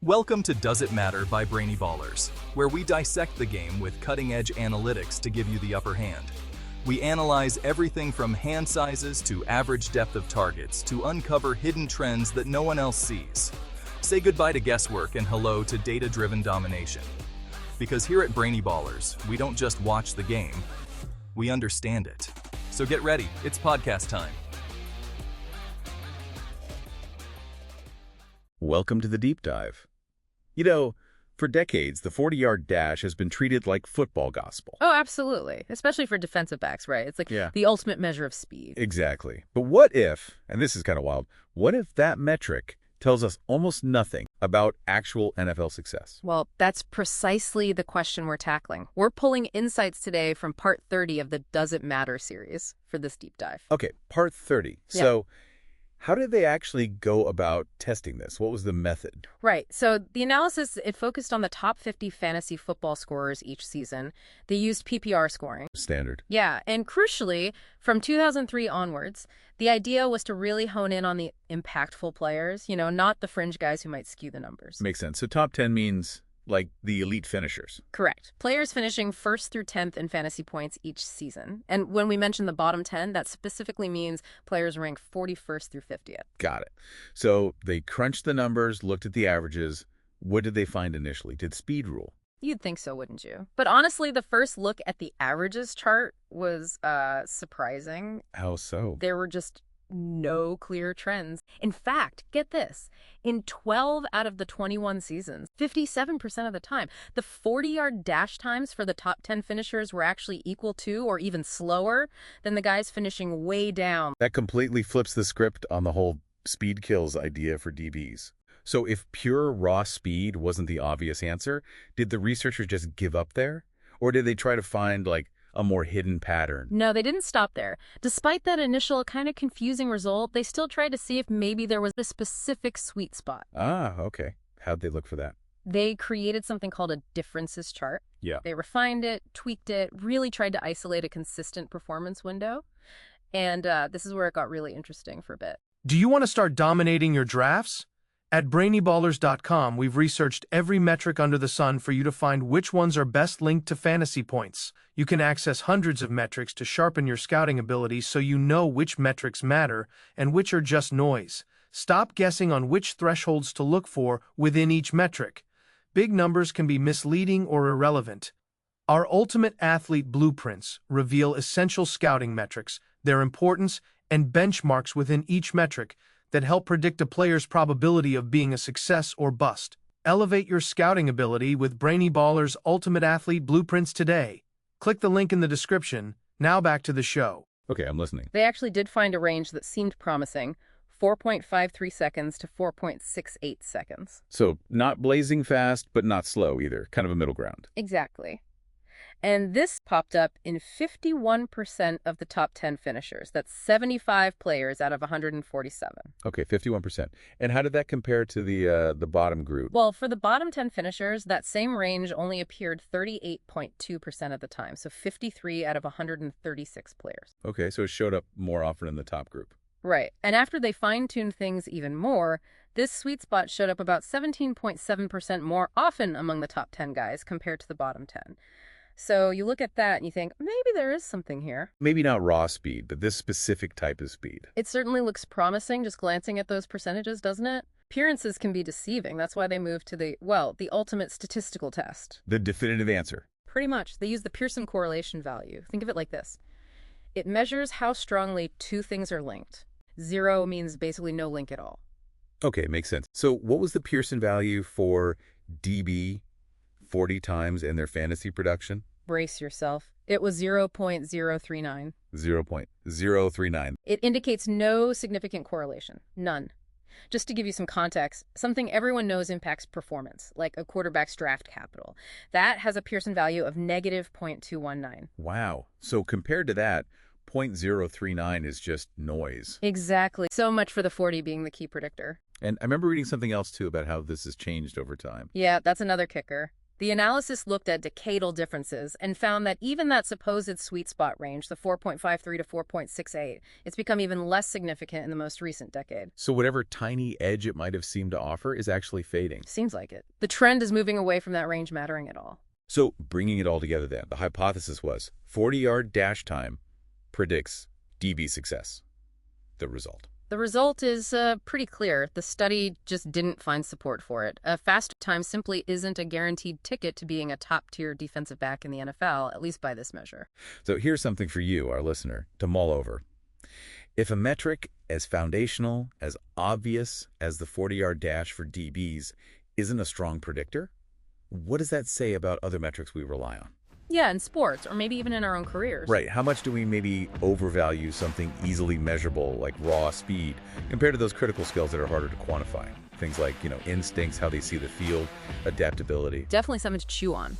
Welcome to Does It Matter by Brainy Ballers, where we dissect the game with cutting-edge analytics to give you the upper hand. We analyze everything from hand sizes to average depth of targets to uncover hidden trends that no one else sees. Say goodbye to guesswork and hello to data-driven domination. Because here at Brainy Ballers, we don't just watch the game, we understand it. So get ready, it's podcast time. Welcome to the Deep Dive. You know, for decades, the 40-yard dash has been treated like football gospel. Oh, absolutely. Especially for defensive backs, right? It's like the ultimate measure of speed. Exactly. But what if, and this is kind of wild, what if that metric tells us almost nothing about actual NFL success? Well, that's precisely the question we're tackling. We're pulling insights today from part 30 of the Does It Matter series for this deep dive. Okay, part 30. Yeah. So how did they actually go about testing this? What was the method? Right. So the analysis, it focused on the top 50 fantasy football scorers each season. They used PPR scoring. Standard. Yeah. And crucially, from 2003 onwards, the idea was to really hone in on the impactful players, not the fringe guys who might skew the numbers. Makes sense. So top 10 means like the elite finishers. Correct. Players finishing 1st through 10th in fantasy points each season. And when we mention the bottom 10, that specifically means players rank 41st through 50th. Got it. So they crunched the numbers, looked at the averages. What did they find initially? Did speed rule? You'd think so, wouldn't you? But honestly, the first look at the averages chart was surprising. How so? There were just no clear trends. In fact, get this, in 12 out of the 21 seasons, 57% of the time, the 40-yard dash times for the top 10 finishers were actually equal to or even slower than the guys finishing way down. That completely flips the script on the whole speed kills idea for DBs. So if pure raw speed wasn't the obvious answer, did the researchers just give up there? Or did they try to find, a more hidden pattern? No, they didn't stop there. Despite that initial kind of confusing result, they still tried to see if maybe there was a specific sweet spot. Ah, okay. How'd they look for that? They created something called a differences chart. Yeah. They refined it, tweaked it, really tried to isolate a consistent performance window. And this is where it got really interesting for a bit. Do you want to start dominating your drafts? At BrainyBallers.com, we've researched every metric under the sun for you to find which ones are best linked to fantasy points. You can access hundreds of metrics to sharpen your scouting abilities so you know which metrics matter and which are just noise. Stop guessing on which thresholds to look for within each metric. Big numbers can be misleading or irrelevant. Our Ultimate Athlete Blueprints reveal essential scouting metrics, their importance, and benchmarks within each metric that help predict a player's probability of being a success or bust. Elevate your scouting ability with Brainy Ballers' Ultimate Athlete Blueprints today. Click the link in the description. Now back to the show. Okay, I'm listening. They actually did find a range that seemed promising, 4.53 seconds to 4.68 seconds. So not blazing fast, but not slow either. Kind of a middle ground. Exactly. And this popped up in 51% of the top 10 finishers. That's 75 players out of 147. Okay, 51%. And how did that compare to the bottom group? Well, for the bottom 10 finishers, that same range only appeared 38.2% of the time, so 53 out of 136 players. Okay, so it showed up more often in the top group. Right. And after they fine-tuned things even more, this sweet spot showed up about 17.7% more often among the top 10 guys compared to the bottom 10. So you look at that and you think, maybe there is something here. Maybe not raw speed, but this specific type of speed. It certainly looks promising just glancing at those percentages, doesn't it? Appearances can be deceiving. That's why they moved to the ultimate statistical test. The definitive answer. Pretty much. They use the Pearson correlation value. Think of it like this. It measures how strongly two things are linked. 0 means basically no link at all. Okay, makes sense. So what was the Pearson value for DB 40 times in their fantasy production? Brace yourself. It was 0.039. 0.039. It indicates no significant correlation. None. Just to give you some context, something everyone knows impacts performance, like a quarterback's draft capital. That has a Pearson value of negative 0.219. Wow. So compared to that, 0.039 is just noise. Exactly. So much for the 40 being the key predictor. And I remember reading something else, too, about how this has changed over time. Yeah, that's another kicker. The analysis looked at decadal differences and found that even that supposed sweet spot range, the 4.53 to 4.68, it's become even less significant in the most recent decade. So whatever tiny edge it might have seemed to offer is actually fading. Seems like it. The trend is moving away from that range mattering at all. So bringing it all together then, the hypothesis was 40-yard dash time predicts DB success. The result. The result is pretty clear. The study just didn't find support for it. A fast time simply isn't a guaranteed ticket to being a top-tier defensive back in the NFL, at least by this measure. So here's something for you, our listener, to mull over. If a metric as foundational, as obvious as the 40-yard dash for DBs isn't a strong predictor, what does that say about other metrics we rely on? Yeah, in sports, or maybe even in our own careers. Right. How much do we maybe overvalue something easily measurable like raw speed compared to those critical skills that are harder to quantify? Things like, instincts, how they see the field, adaptability. Definitely something to chew on.